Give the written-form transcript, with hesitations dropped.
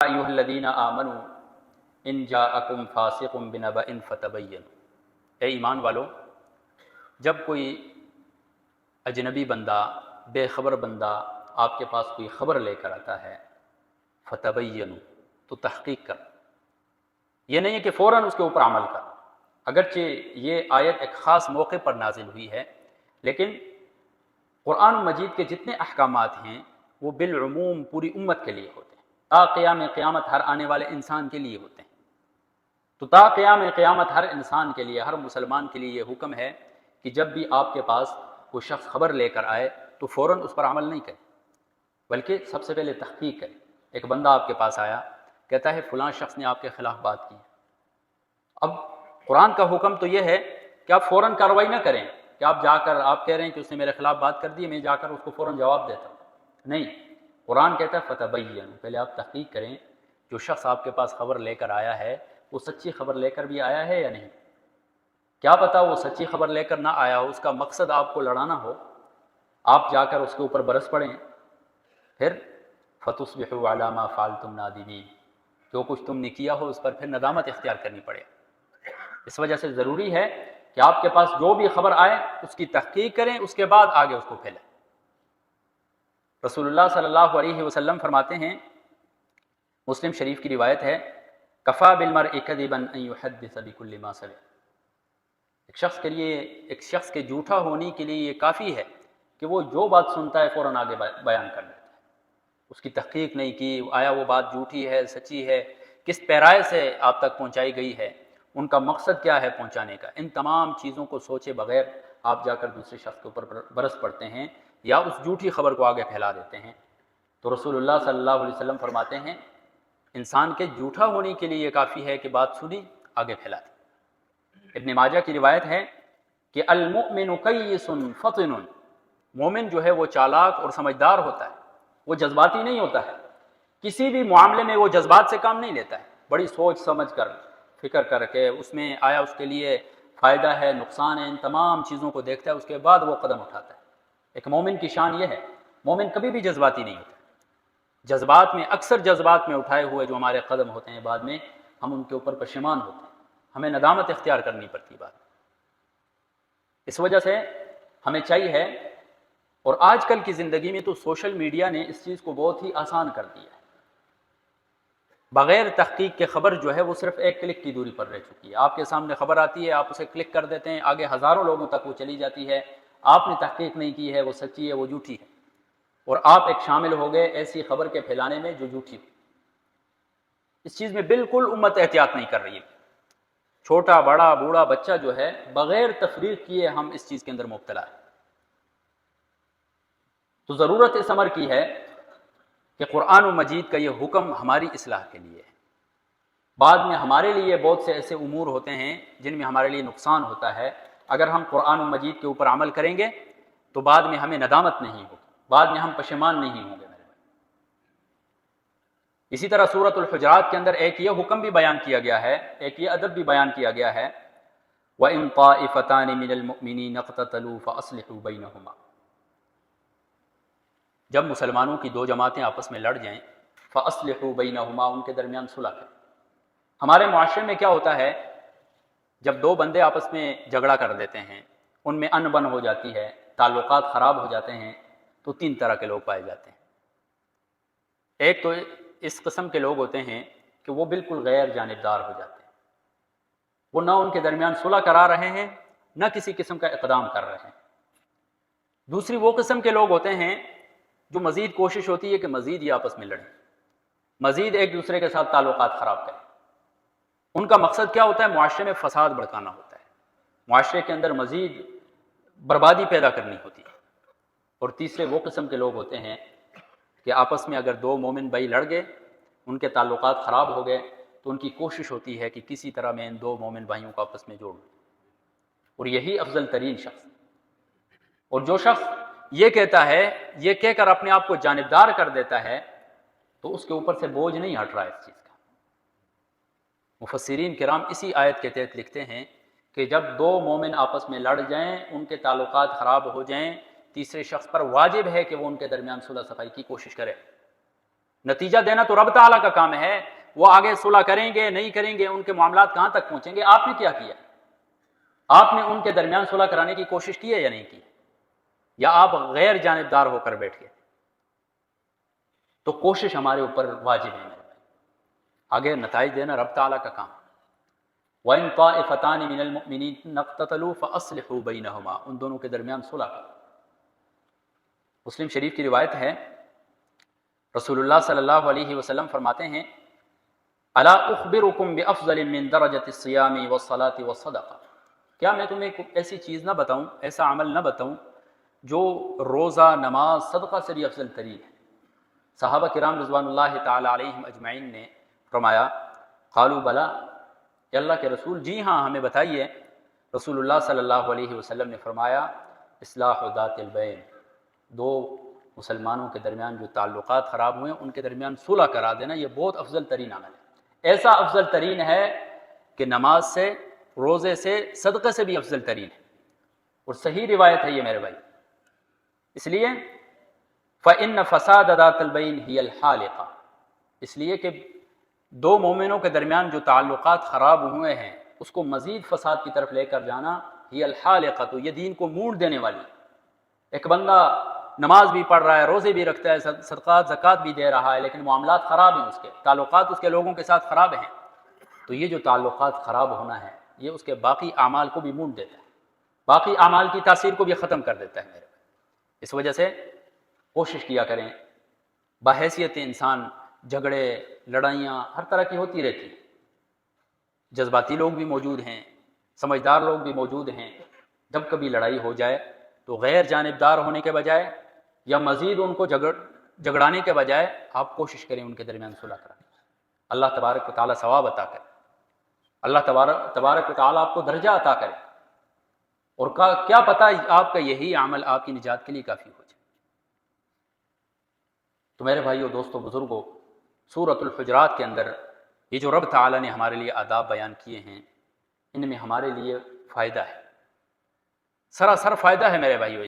अय्युहल्लज़ीन आमनू इन जाअकुम फासिकुम बिनबइन फतबय्यनु। ए ईमान वालो, जब कोई अजनबी बंदा, बेखबर बंदा आपके पास कोई ख़बर लेकर आता है, फतबय्यनु, तो तहक़ीक़ कर। ये नहीं है कि फ़ौरन उसके ऊपर अमल कर। अगरचे ये आयत एक ख़ास मौके पर नाजिल हुई है, लेकिन कुरान मजीद के जितने अहकामात हैं वो बिलउमूम पूरी उम्मत के लिए होते हैं, ता क़याम क़यामत हर आने वाले इंसान के लिए होते हैं। तो ता क़याम क़यामत हर इंसान के लिए, हर मुसलमान के लिए ये हुक्म है कि जब भी आपके पास कोई शख्स खबर लेकर आए तो फ़ौरन उस पर अमल नहीं करे, बल्कि सबसे पहले तहक़ीक़ करे। एक बंदा आपके पास आया, कहता है फ़लाँ शख्स ने आपके ख़िलाफ़ बात की। अब कुरान का हुक्म तो ये है कि आप फ़ौरन कार्रवाई ना करें कि आप जाकर आप कह रहे हैं कि उसने मेरे ख़िलाफ़ बात कर दी, मैं जाकर उसको फ़ौरन जवाब देता हूँ। नहीं, कुरान कहता है फ़तबय्यनु, पहले आप तहक़ीक़ करें जो शख्स आपके पास ख़बर लेकर आया है वो सच्ची खबर लेकर भी आया है या नहीं। क्या पता वो सच्ची खबर लेकर ना आया हो, उसका मकसद आपको लड़ाना हो, आप जाकर उसके ऊपर बरस पड़ें, फिर फ़तुस्बिहू अला मा फ़अलतुम नादिमीन, जो कुछ तुमने किया हो उस पर फिर नदामत इख्तियार करनी पड़े। इस वजह से ज़रूरी है कि आपके पास जो भी खबर आए उसकी तहक़ीक़ करें, उसके बाद आगे उसको फैलें। रसूलुल्लाह सल्लल्लाहु अलैहि वसल्लम फरमाते हैं, मुस्लिम शरीफ की रिवायत है, कफ़ा बिलमर्इ कज़िबन अन युहद्दिस बिकुल्लि मा समिअ। एक शख्स के झूठा होने के लिए ये काफ़ी है कि वो जो बात सुनता है फ़ौरन आगे बयान कर देता है। उसकी तहक़ीक़ नहीं की, आया वो बात झूठी है सच्ची है, किस पैराए से आप तक पहुँचाई गई है, उनका मकसद क्या है पहुँचाने का, इन तमाम चीज़ों को सोचे बग़ैर आप जाकर दूसरे शख्स के ऊपर बरस पड़ते हैं या उस झूठी खबर को आगे फैला देते हैं। तो रसूलुल्लाह सल्लल्लाहु अलैहि वसल्लम फरमाते हैं, इंसान के झूठा होने के लिए ये काफ़ी है कि बात सुनी आगे फैला दी। इब्न माजा की रिवायत है कि अल मुमिनु कय्यिसुन फतिनुन, मोमिन जो है वो चालाक और समझदार होता है, वो जज्बाती नहीं होता है। किसी भी मामले में वो जज्बात से काम नहीं लेता है, बड़ी सोच समझ कर फिक्र करके उसमें आया उसके लिए फ़ायदा है नुकसान है, इन तमाम चीज़ों को देखता है, उसके बाद वो कदम उठाता है। एक मोमिन की शान ये है, मोमिन कभी भी जज्बाती नहीं होता। जज्बात में अक्सर जज्बात में उठाए हुए जो हमारे कदम होते हैं बाद में हम उनके ऊपर पशेमान होते हैं, हमें नदामत इख्तियार करनी पड़ती है बात। इस वजह से हमें चाहिए है, और आजकल की ज़िंदगी में तो सोशल मीडिया ने इस चीज़ को बहुत ही आसान कर दिया है। बग़ैर तहक़ीक़ के ख़बर जो है वो सिर्फ़ एक क्लिक की दूरी पर रह चुकी है। आपके सामने ख़बर आती है, आप उसे क्लिक कर देते हैं, आगे हज़ारों लोगों तक वो चली जाती है। आपने तहक़ीक़ नहीं की है वो सच्ची है वो झूठी है, और आप एक शामिल हो गए ऐसी खबर के फैलाने में जो झूठी हो। इस चीज़ में बिल्कुल उम्मत एहतियात नहीं कर रही है। छोटा बड़ा बूढ़ा बच्चा जो है बग़ैर तफरीक किए हम इस चीज़ के अंदर मुब्तला है। तो ज़रूरत इस अमर की है कि कुरान मजीद का ये हुक्म हमारी इस्लाह के लिए है। बाद में हमारे लिए बहुत से ऐसे उमूर होते हैं जिनमें हमारे लिए नुकसान होता है। अगर हम कुरान मजीद के ऊपर अमल करेंगे तो बाद में हमें नदामत नहीं होगी, बाद में हम पशेमान नहीं होंगे। मेरे भाई, इसी तरह सूरतुल हुजरात के अंदर एक ये हुक्म भी बयान किया गया है, एक ये अदब भी बयान किया गया है, व इन ताइफतानि मिनल मुमिनीन इक़्ततलू फ़अस्लिहू बैनहुमा। जब मुसलमानों की दो जमातें आपस में लड़ जाएं, फ़अस्लिहू बैनहुमा, उनके दरमियान सुलह करें। हमारे मुआशरे में क्या होता है, जब दो बंदे आपस में झगड़ा कर देते हैं, उनमें अनबन हो जाती है, ताल्लुकात ख़राब हो जाते हैं, तो तीन तरह के लोग पाए जाते हैं। एक तो इस किस्म के लोग होते हैं कि वो बिल्कुल गैर जानिबदार हो जाते हैं, वो ना उनके दरमियान सुलह करा रहे हैं ना किसी किस्म का इक़दाम कर रहे हैं। दूसरी वो किस्म के लोग होते हैं जो मज़ीद कोशिश होती है कि मज़ीद ये आपस में लड़ें, मज़ीद एक दूसरे के साथ ताल्लुकात ख़राब करें। उनका मकसद क्या होता है, मुआशरे में फ़साद भड़काना होता है, मुआशरे के अंदर मज़ीद बर्बादी पैदा करनी होती है। और तीसरे वो किस्म के लोग होते हैं कि आपस में अगर दो मोमिन भाई लड़ गए, उनके ताल्लुकात ख़राब हो गए, तो उनकी कोशिश होती है कि किसी तरह मैं इन दो मोमिन भाइयों को आपस में जोड़ दूँ, और यही अफजल तरीन शख्स। और जो शख्स ये कहता है, ये कहकर अपने आप को जानिबदार कर देता है, तो उसके ऊपर से बोझ नहीं हट रहा है इस चीज़ का। मुफस्सिरीन किराम इसी आयत के तहत लिखते हैं कि जब दो मोमिन आपस में लड़ जाएं, उनके ताल्लुकात ख़राब हो जाएं, तीसरे शख्स पर वाजिब है कि वो उनके दरमियान सुलह सफ़ाई की कोशिश करे। نتیجہ دینا تو رب تعالیٰ کا کام ہے، وہ آگے صلح کریں گے نہیں کریں گے، ان کے معاملات کہاں تک پہنچیں گے، آپ نے کیا کیا؟ آپ نے ان کے درمیان صلح کرانے کی کوشش کی ہے یا نہیں کی؟ یا آپ غیر جانبدار ہو کر بیٹھ گئے؟ تو کوشش ہمارے اوپر واجب ہے میرے بھائی، آگے نتائج دینا رب تعالیٰ کا کام۔ وَإِن طَائِفَتَانِ مِنَ الْمُؤْمِنِينَ اقْتَتَلُوا فَأَصْلِحُوا بَيْنَهُمَا، ان دونوں کے درمیان صلح کرو۔ مسلم شریف کی روایت ہے، رسول اللہ صلی اللہ علیہ وسلم فرماتے ہیں، الا اخبرکم بافضل من درجۃ الصیام والصلاۃ والصدقہ، کیا میں تمہیں ایسی چیز نہ بتاؤں، ایسا عمل نہ بتاؤں جو روزہ، نماز، صدقہ سے بھی افضل ترین ہے؟ صحابہ کرام رضوان اللہ تعالی علیہم اجمعین نے فرمایا، قالوا بلا، کہ اللہ کے رسول جی ہاں ہمیں بتائیے۔ رسول اللہ صلی اللہ علیہ وسلم نے فرمایا، اصلاح ذات البین، دو مسلمانوں کے درمیان جو تعلقات خراب ہوئے ہیں ان کے درمیان صلح کرا دینا، یہ بہت افضل ترین عمل ہے۔ ایسا افضل ترین ہے کہ نماز سے، روزے سے، صدقے سے بھی افضل ترین ہے، اور صحیح روایت ہے یہ میرے بھائی۔ اس لیے فَإِنَّ فَسَادَ ذَاتِ الْبَيْنِ هِيَ الْحَالِقَةُ، اس لیے کہ دو مومنوں کے درمیان جو تعلقات خراب ہوئے ہیں اس کو مزید فساد کی طرف لے کر جانا، ہی الحالقۃ، یہ دین کو موڑ دینے والی۔ ایک بندہ نماز بھی پڑھ رہا ہے، روزے بھی رکھتا ہے، صدقات زکوٰۃ بھی دے رہا ہے، لیکن معاملات خراب ہیں، اس کے تعلقات اس کے لوگوں کے ساتھ خراب ہیں، تو یہ جو تعلقات خراب ہونا ہے یہ اس کے باقی اعمال کو بھی موڑ دیتا ہے، باقی اعمال کی تاثیر کو بھی ختم کر دیتا ہے میرے۔ اس وجہ سے کوشش کیا کریں، بحیثیت انسان جھگڑے، لڑائیاں ہر طرح کی ہوتی رہتی ہیں، جذباتی لوگ بھی موجود ہیں، سمجھدار لوگ بھی موجود ہیں۔ جب کبھی لڑائی ہو جائے تو غیر جانبدار ہونے کے بجائے یا مزید ان کو جھگڑانے کے بجائے آپ کوشش کریں ان کے درمیان صلح کریں۔ اللہ تبارک و تعالیٰ ثواب عطا کرے، اللہ تبارک و تعالیٰ آپ کو درجہ عطا کرے، اور کیا پتہ آپ کا یہی عمل آپ کی نجات کے لیے کافی ہو جائے۔ تو میرے بھائیو، دوستو، بزرگوں، سورۃ الحجرات کے اندر یہ جو رب تعالیٰ نے ہمارے لیے آداب بیان کیے ہیں، ان میں ہمارے لیے فائدہ ہے، سراسر فائدہ ہے میرے بھائیو۔